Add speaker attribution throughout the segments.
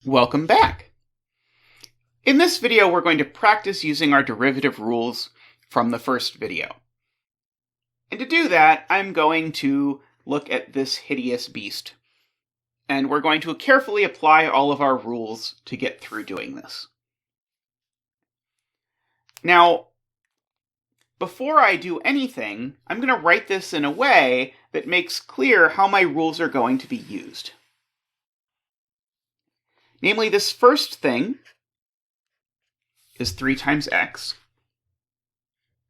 Speaker 1: Welcome back! In this video, we're going to practice using our derivative rules from the first video. And to do that, I'm going to look at this hideous beast. And we're going to carefully apply all of our rules to get through doing this. Now, before I do anything, I'm going to write this in a way that makes clear how my rules are going to be used. Namely, this first thing is 3 times x.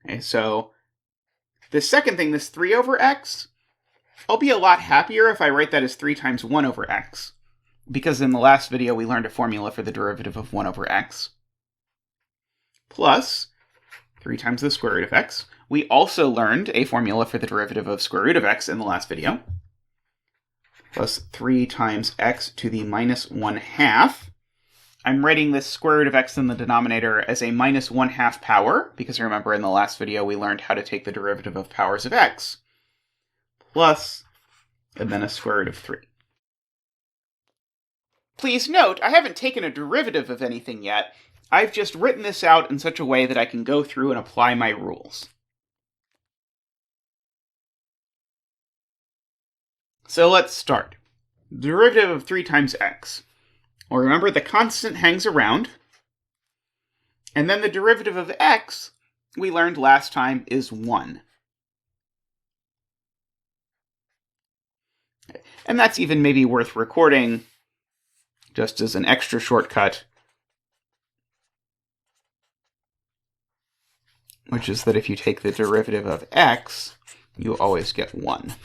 Speaker 1: Okay, so this second thing, this 3 over x, I'll be a lot happier if I write that as 3 times 1 over x, because in the last video we learned a formula for the derivative of 1 over x, plus 3 times the square root of x. We also learned a formula for the derivative of square root of x in the last video, plus 3 times x to the minus 1/2. I'm writing this square root of x in the denominator as a minus 1/2 power, because remember in the last video we learned how to take the derivative of powers of x, plus, and then a square root of 3. Please note, I haven't taken a derivative of anything yet. I've just written this out in such a way that I can go through and apply my rules. So let's start. Derivative of 3 times x. Well, remember, the constant hangs around. And then the derivative of x, we learned last time, is 1. And that's even maybe worth recording, just as an extra shortcut, which is that if you take the derivative of x, you always get 1.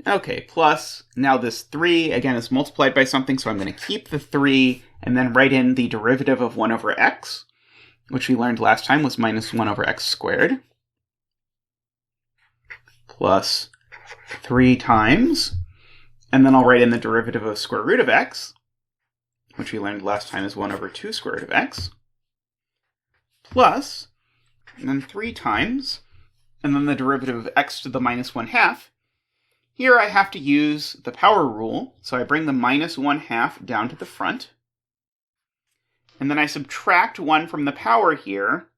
Speaker 1: Okay, plus, now this 3, again, is multiplied by something, so I'm going to keep the 3, and then write in the derivative of 1 over x, which we learned last time was minus 1 over x squared, plus 3 times, and then I'll write in the derivative of square root of x, which we learned last time is 1 over 2 square root of x, plus, and then 3 times, and then the derivative of x to the minus 1/2. Here I have to use the power rule, so I bring the minus 1/2 down to the front, and then I subtract 1 from the power here,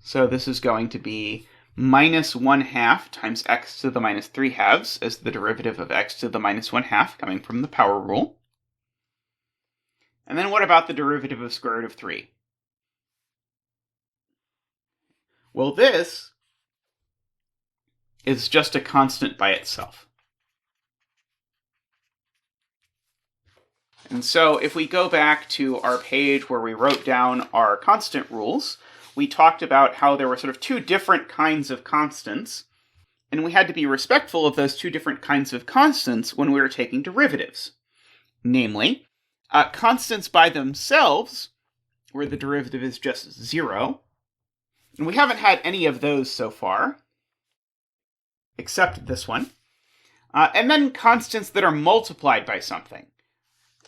Speaker 1: so this is going to be minus 1/2 times x to the minus 3/2 as the derivative of x to the minus 1/2 coming from the power rule. And then what about the derivative of square root of 3? Well, this is just a constant by itself. And so if we go back to our page where we wrote down our constant rules, we talked about how there were sort of 2 different kinds of constants, and we had to be respectful of those 2 different kinds of constants when we were taking derivatives. Namely, constants by themselves, where the derivative is just 0, and we haven't had any of those so far, except this one. And then constants that are multiplied by something.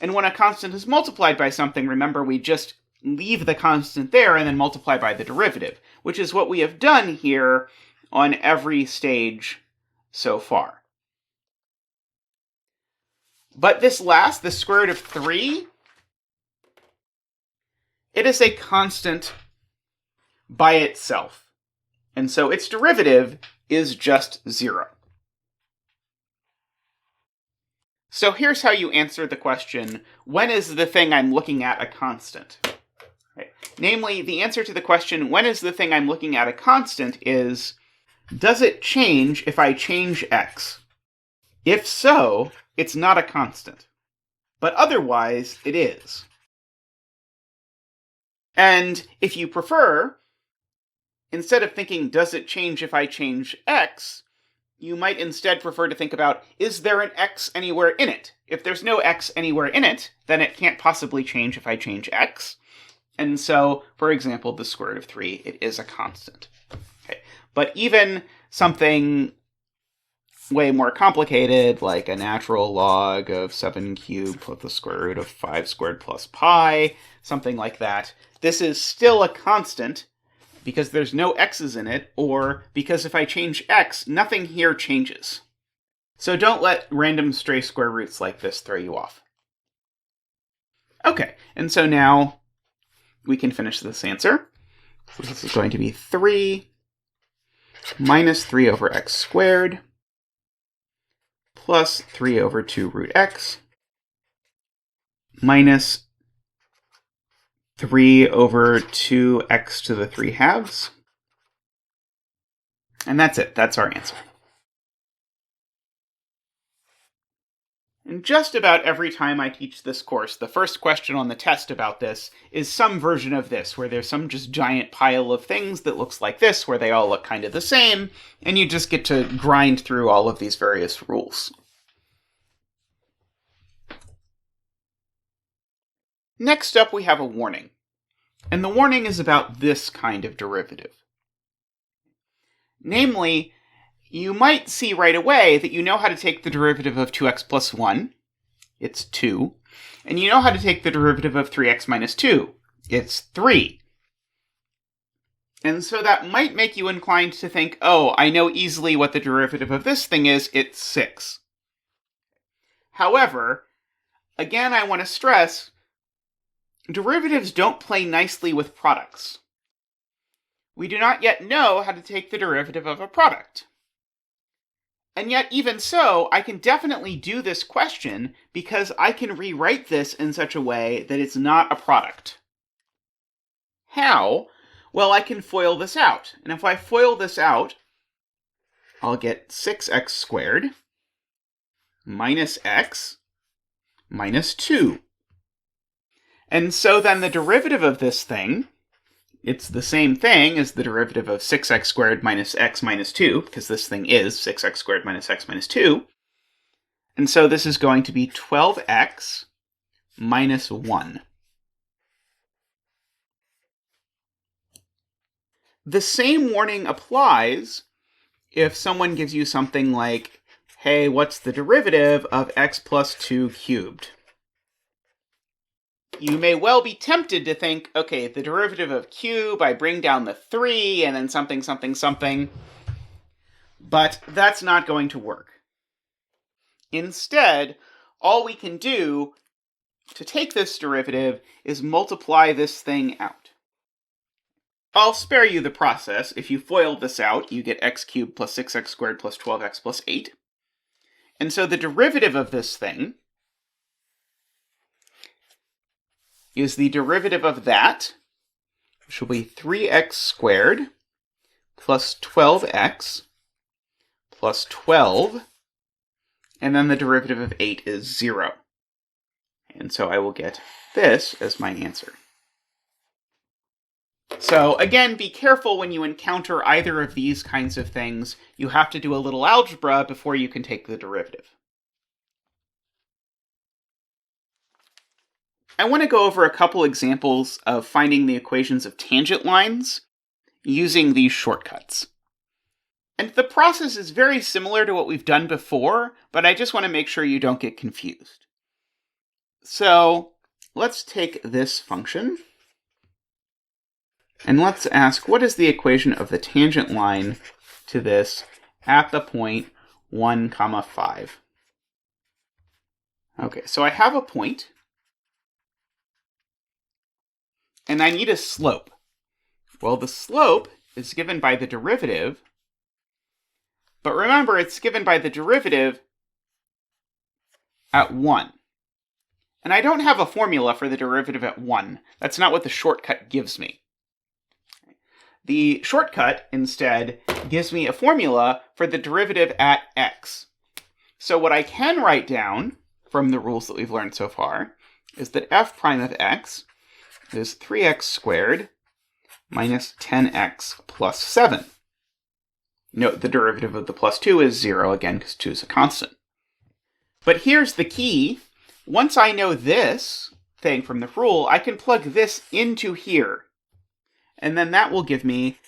Speaker 1: And when a constant is multiplied by something, remember, we just leave the constant there and then multiply by the derivative, which is what we have done here on every stage so far. But this last, the square root of 3, it is a constant by itself. And so its derivative is just 0. So here's how you answer the question, when is the thing I'm looking at a constant? Right. Namely, the answer to the question, when is the thing I'm looking at a constant, is, does it change if I change x? If so, it's not a constant. But otherwise, it is. And if you prefer, instead of thinking, does it change if I change x, you might instead prefer to think about, is there an x anywhere in it? If there's no x anywhere in it, then it can't possibly change if I change x. And so, for example, the square root of 3, it is a constant. Okay. But even something way more complicated, like a natural log of 7 cubed plus the square root of 5 squared plus pi, something like that, this is still a constant, because there's no x's in it, or because if I change x, nothing here changes. So don't let random stray square roots like this throw you off. Okay, and so now we can finish this answer. So this is going to be 3 minus 3 over x squared plus 3 over 2 root x minus 3 over 2x to the 3 halves. And that's it. That's our answer. And just about every time I teach this course, the first question on the test about this is some version of this, where there's some just giant pile of things that looks like this, where they all look kind of the same, and you just get to grind through all of these various rules. Next up, we have a warning. And the warning is about this kind of derivative. Namely, you might see right away that you know how to take the derivative of 2x plus 1. It's 2. And you know how to take the derivative of 3x minus 2. It's 3. And so that might make you inclined to think, oh, I know easily what the derivative of this thing is. It's 6. However, again, I want to stress, derivatives don't play nicely with products. We do not yet know how to take the derivative of a product. And yet, even so, I can definitely do this question because I can rewrite this in such a way that it's not a product. How? Well, I can FOIL this out. And if I FOIL this out, I'll get 6x squared minus x minus 2. And so then the derivative of this thing, it's the same thing as the derivative of 6x squared minus x minus 2, because this thing is 6x squared minus x minus 2. And so this is going to be 12x minus 1. The same warning applies if someone gives you something like, hey, what's the derivative of x plus 2 cubed? You may well be tempted to think, okay, the derivative of cube, I bring down the 3, and then something, something, something. But that's not going to work. Instead, all we can do to take this derivative is multiply this thing out. I'll spare you the process. If you FOIL this out, you get x cubed plus 6x squared plus 12x plus 8. And so the derivative of this thing is the derivative of that, which will be 3x squared plus 12x plus 12, and then the derivative of 8 is 0. And so I will get this as my answer. So again, be careful when you encounter either of these kinds of things. You have to do a little algebra before you can take the derivative. I want to go over a couple examples of finding the equations of tangent lines using these shortcuts. And the process is very similar to what we've done before, but I just want to make sure you don't get confused. So let's take this function, and let's ask, what is the equation of the tangent line to this at the point 1, 5? Okay, so I have a point, and I need a slope. Well, the slope is given by the derivative, but remember, it's given by the derivative at 1. And I don't have a formula for the derivative at 1. That's not what the shortcut gives me. The shortcut, instead, gives me a formula for the derivative at x. So what I can write down from the rules that we've learned so far is that f prime of x is 3x squared minus 10x plus 7. Note the derivative of the plus 2 is 0, again, because 2 is a constant. But here's the key. Once I know this thing from the rule, I can plug this into here. And then that will give me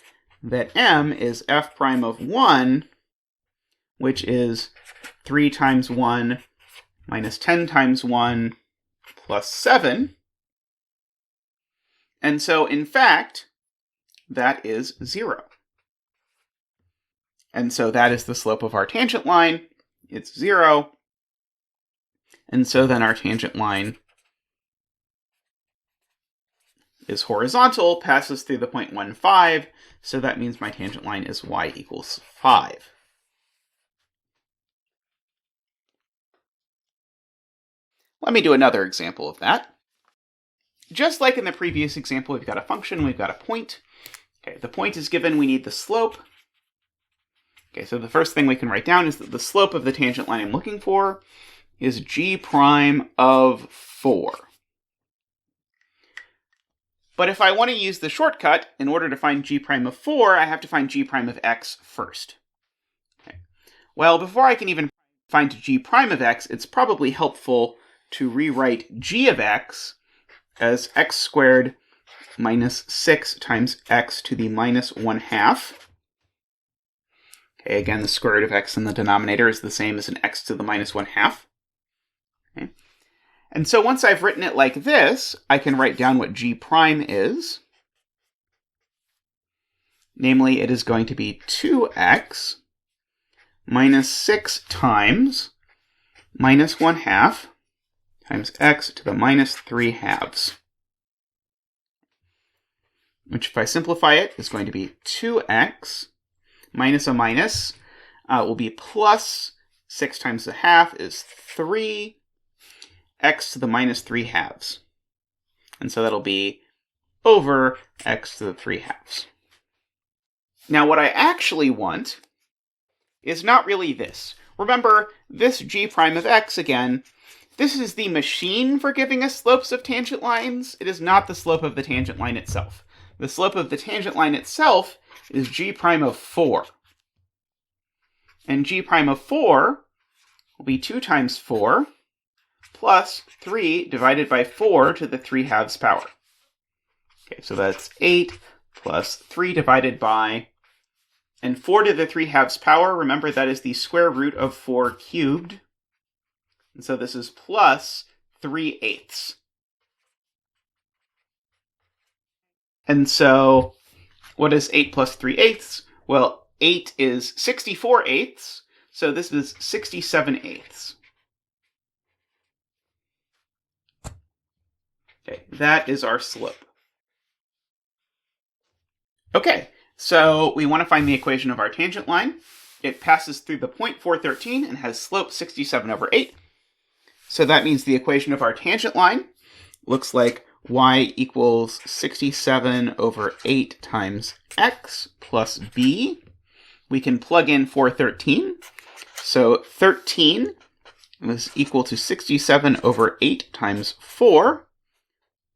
Speaker 1: that m is f prime of 1, which is 3 times 1 minus 10 times 1 plus 7. And so, in fact, that is 0. And so that is the slope of our tangent line. it's 0. And so then our tangent line is horizontal, passes through the point 1, 5. So that means my tangent line is y equals 5. Let me do another example of that. Just like in the previous example, we've got a function, we've got a point. Okay, the point is given, we need the slope. Okay, so the first thing we can write down is that the slope of the tangent line I'm looking for is g prime of 4. But if I want to use the shortcut, in order to find g prime of 4, I have to find g prime of x first. Okay. Well, before I can even find g prime of x, it's probably helpful to rewrite g of x as x squared minus 6 times x to the minus 1/2. Okay, again, the square root of x in the denominator is the same as an x to the minus 1/2. Okay. And so once I've written it like this, I can write down what g prime is. Namely, it is going to be 2x minus 6 times minus 1/2 times x to the minus 3/2. Which, if I simplify it, is going to be 2x minus a minus will be plus 6 times the half is 3, x to the minus 3/2. And so that'll be over x to the 3/2. Now what I actually want is not really this. Remember, this g prime of x, again, this is the machine for giving us slopes of tangent lines. It is not the slope of the tangent line itself. The slope of the tangent line itself is g prime of 4. And g prime of 4 will be 2 times 4 plus 3 divided by 4 to the 3/2 power. Okay, so that's 8 plus 3 divided by, and 4 to the 3/2 power, remember that is the square root of 4 cubed. And so this is plus 3/8. And so what is 8 plus 3/8? Well, 8 is 64/8, so this is 67/8. Okay, that is our slope. Okay, so we want to find the equation of our tangent line. It passes through the point 413 and has slope 67/8. So that means the equation of our tangent line looks like y equals 67/8 times x plus b. We can plug in 413. So 13 is equal to 67/8 times 4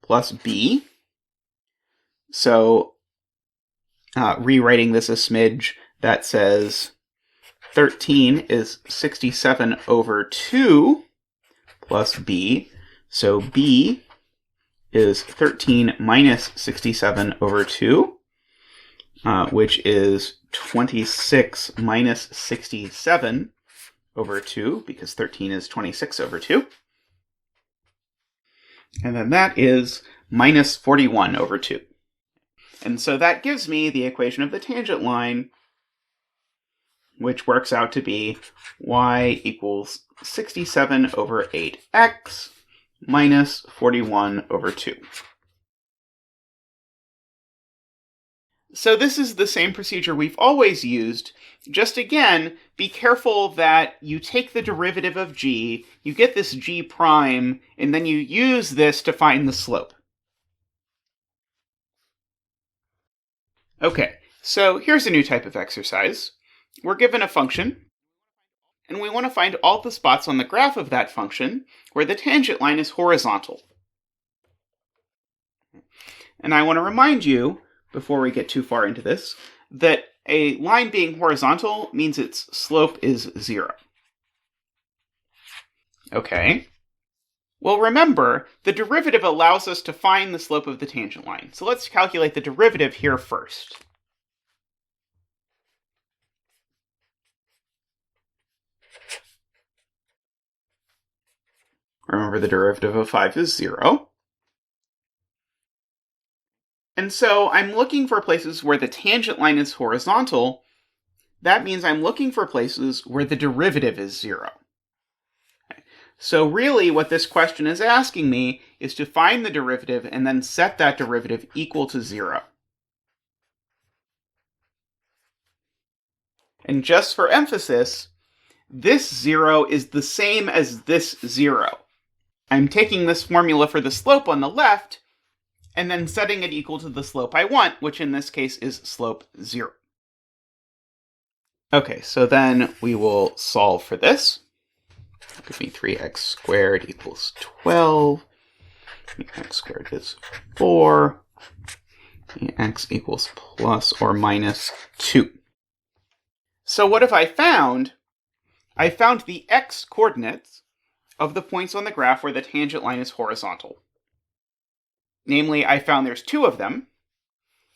Speaker 1: plus b. So rewriting this a smidge, that says 13 is 67/2 plus b. So b is 13 minus 67/2, which is 26 minus 67/2, because 13 is 26/2. And then that is minus 41/2. And so that gives me the equation of the tangent line, which works out to be y equals 67/8x minus 41/2. So this is the same procedure we've always used. Just again, be careful that you take the derivative of g, you get this g prime, and then you use this to find the slope. Okay, so here's a new type of exercise. We're given a function, and we want to find all the spots on the graph of that function where the tangent line is horizontal. And I want to remind you, before we get too far into this, that a line being horizontal means its slope is 0. Okay. Well, remember, the derivative allows us to find the slope of the tangent line. So let's calculate the derivative here first. Remember, the derivative of 5 is 0. And so I'm looking for places where the tangent line is horizontal, that means I'm looking for places where the derivative is 0. Okay. So really what this question is asking me is to find the derivative and then set that derivative equal to 0. And just for emphasis, this 0 is the same as this 0. I'm taking this formula for the slope on the left and then setting it equal to the slope I want, which in this case is slope 0. Okay, so then we will solve for this. Give me 3x squared equals 12. X squared is 4. X equals plus or minus 2. So what have I found? I found the x coordinates of the points on the graph where the tangent line is horizontal. Namely, I found there's 2 of them,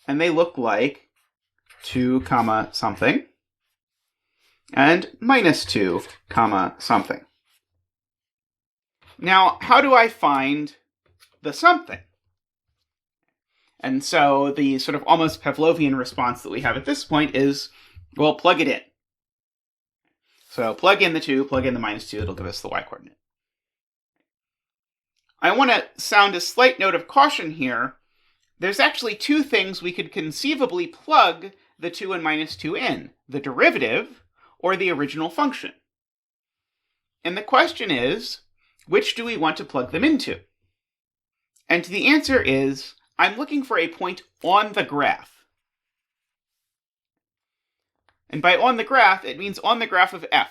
Speaker 1: and they look like 2 comma something, and minus 2 comma something. Now, how do I find the something? And so the sort of almost Pavlovian response that we have at this point is, well, plug it in. So plug in the 2, plug in the minus 2, it'll give us the y-coordinate. I want to sound a slight note of caution here. There's actually 2 things we could conceivably plug the 2 and minus 2 in, the derivative or the original function. And the question is, which do we want to plug them into? And the answer is, I'm looking for a point on the graph. And by on the graph, it means on the graph of f.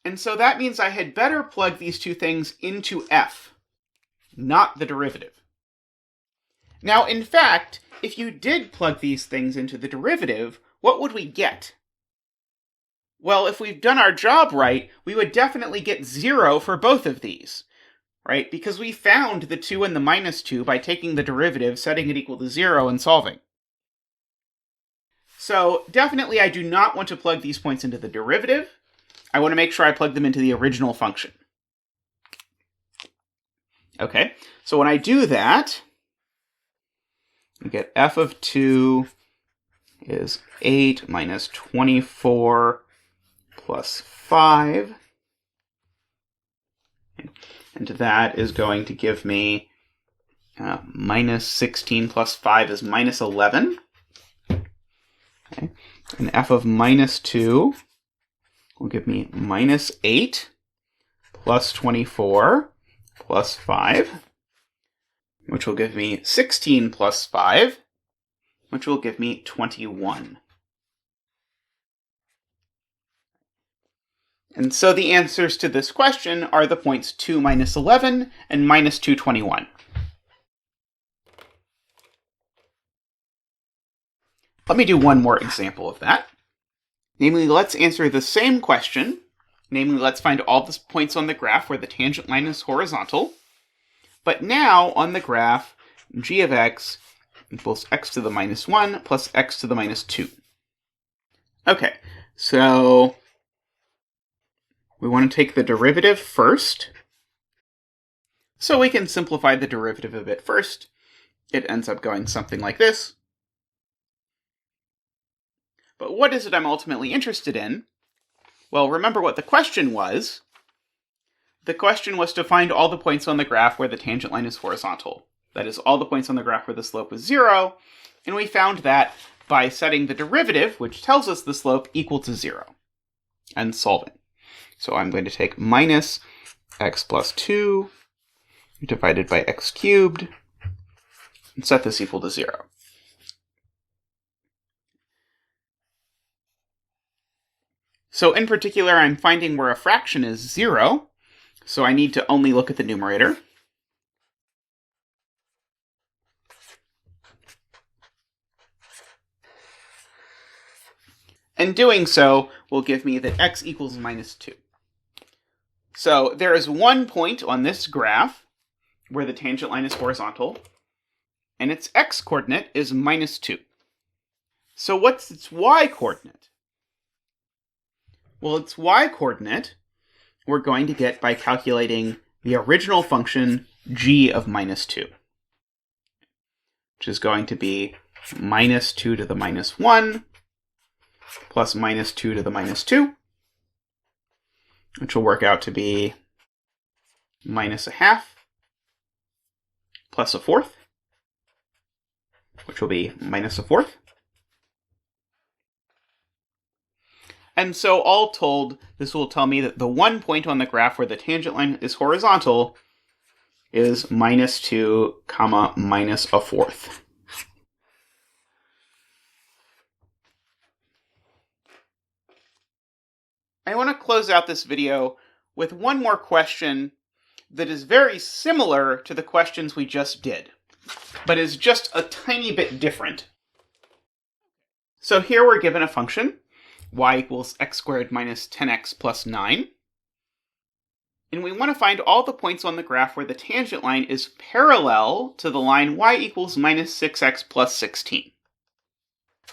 Speaker 1: And so that means I had better plug these 2 things into f, not the derivative. Now, in fact, if you did plug these things into the derivative, what would we get? Well, if we've done our job right, we would definitely get 0 for both of these, right? Because we found the 2 and the minus 2 by taking the derivative, setting it equal to 0, and solving. So definitely I do not want to plug these points into the derivative. I want to make sure I plug them into the original function. Okay, so when I do that, we get f of 2 is 8 minus 24 plus 5. And that is going to give me minus 16 plus 5 is minus 11. Okay. And f of minus 2 will give me minus 8 plus 24 plus 5, which will give me 16 plus 5, which will give me 21. And so the answers to this question are the points 2 minus 11 and minus 221. Let me do one more example of that. Namely, let's answer the same question. Namely, let's find all the points on the graph where the tangent line is horizontal. But now, on the graph, g of x equals x to the minus 1 plus x to the minus 2. Okay, so we want to take the derivative first. So we can simplify the derivative a bit first. It ends up going something like this. But what is it I'm ultimately interested in? Well, remember what the question was. The question was to find all the points on the graph where the tangent line is horizontal. That is, all the points on the graph where the slope is 0. And we found that by setting the derivative, which tells us the slope, equal to 0. And solving. So I'm going to take minus x plus 2 divided by x cubed and set this equal to 0. So in particular, I'm finding where a fraction is 0, so I need to only look at the numerator. And doing so will give me that x equals minus 2. So there is one point on this graph where the tangent line is horizontal, and its x-coordinate is minus 2. So what's its y-coordinate? Well, its y-coordinate we're going to get by calculating the original function g of minus 2, which is going to be minus 2 to the minus 1 plus minus 2 to the minus 2, which will work out to be minus a half plus a fourth, which will be minus a fourth. And so all told, this will tell me that the one point on the graph where the tangent line is horizontal is minus 2, comma, minus a fourth. I want to close out this video with one more question that is very similar to the questions we just did, but is just a tiny bit different. So here we're given a function, y equals x squared minus 10x plus 9. And we want to find all the points on the graph where the tangent line is parallel to the line y equals minus 6x plus 16.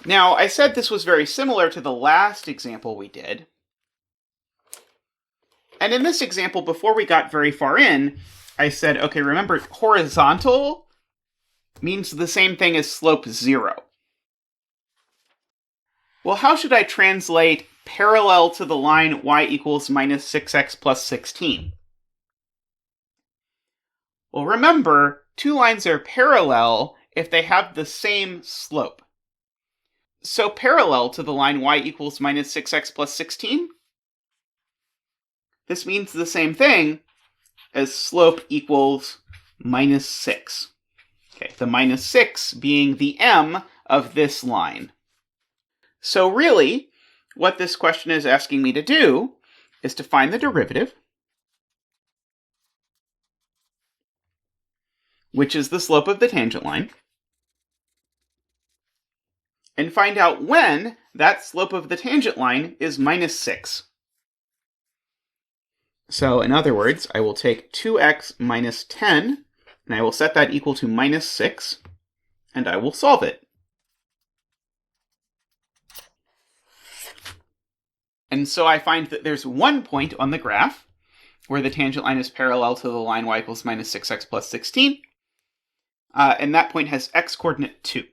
Speaker 1: Now, I said this was very similar to the last example we did. And in this example, before we got very far in, I said, okay, remember, horizontal means the same thing as slope 0. Well, how should I translate parallel to the line y equals minus 6x plus 16? Well, remember, two lines are parallel if they have the same slope. So parallel to the line y equals minus 6x plus 16, this means the same thing as slope equals minus 6. Okay, the minus 6 being the m of this line. So really, what this question is asking me to do is to find the derivative, which is the slope of the tangent line, and find out when that slope of the tangent line is minus 6. So in other words, I will take 2x minus 10, and I will set that equal to minus 6, and I will solve it. And so I find that there's one point on the graph where the tangent line is parallel to the line y equals minus 6x plus 16, and that point has x-coordinate 2.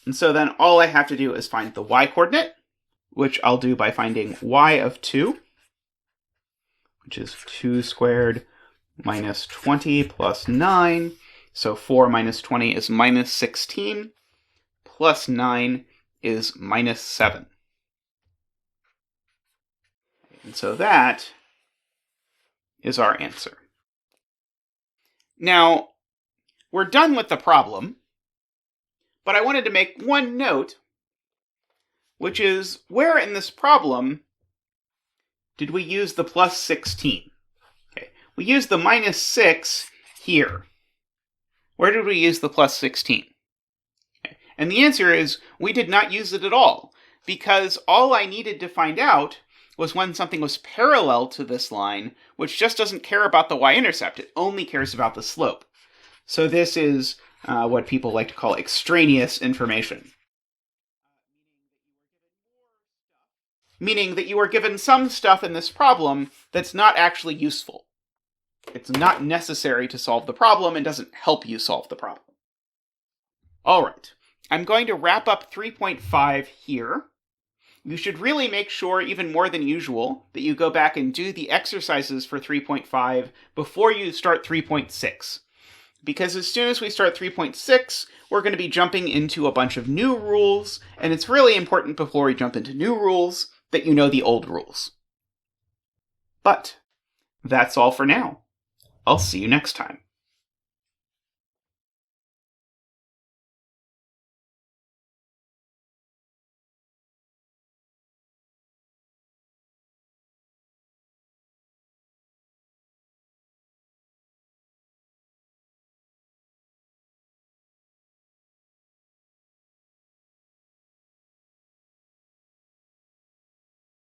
Speaker 1: And so then all I have to do is find the y-coordinate, which I'll do by finding y of 2, which is 2 squared minus 20 plus 9. So 4 minus 20 is minus 16, plus 9 is minus 7. And so that is our answer. Now, we're done with the problem, but I wanted to make one note, which is where in this problem did we use the plus 16? Okay, we used the minus 6 here. Where did we use the plus 16? Okay. And the answer is we did not use it at all, because all I needed to find out was when something was parallel to this line, which just doesn't care about the y-intercept. It only cares about the slope. So this is what people like to call extraneous information. Meaning that you are given some stuff in this problem that's not actually useful. It's not necessary to solve the problem and doesn't help you solve the problem. All right, I'm going to wrap up 3.5 here. You should really make sure, even more than usual, that you go back and do the exercises for 3.5 before you start 3.6. Because as soon as we start 3.6, we're going to be jumping into a bunch of new rules, and it's really important before we jump into new rules that you know the old rules. But that's all for now. I'll see you next time.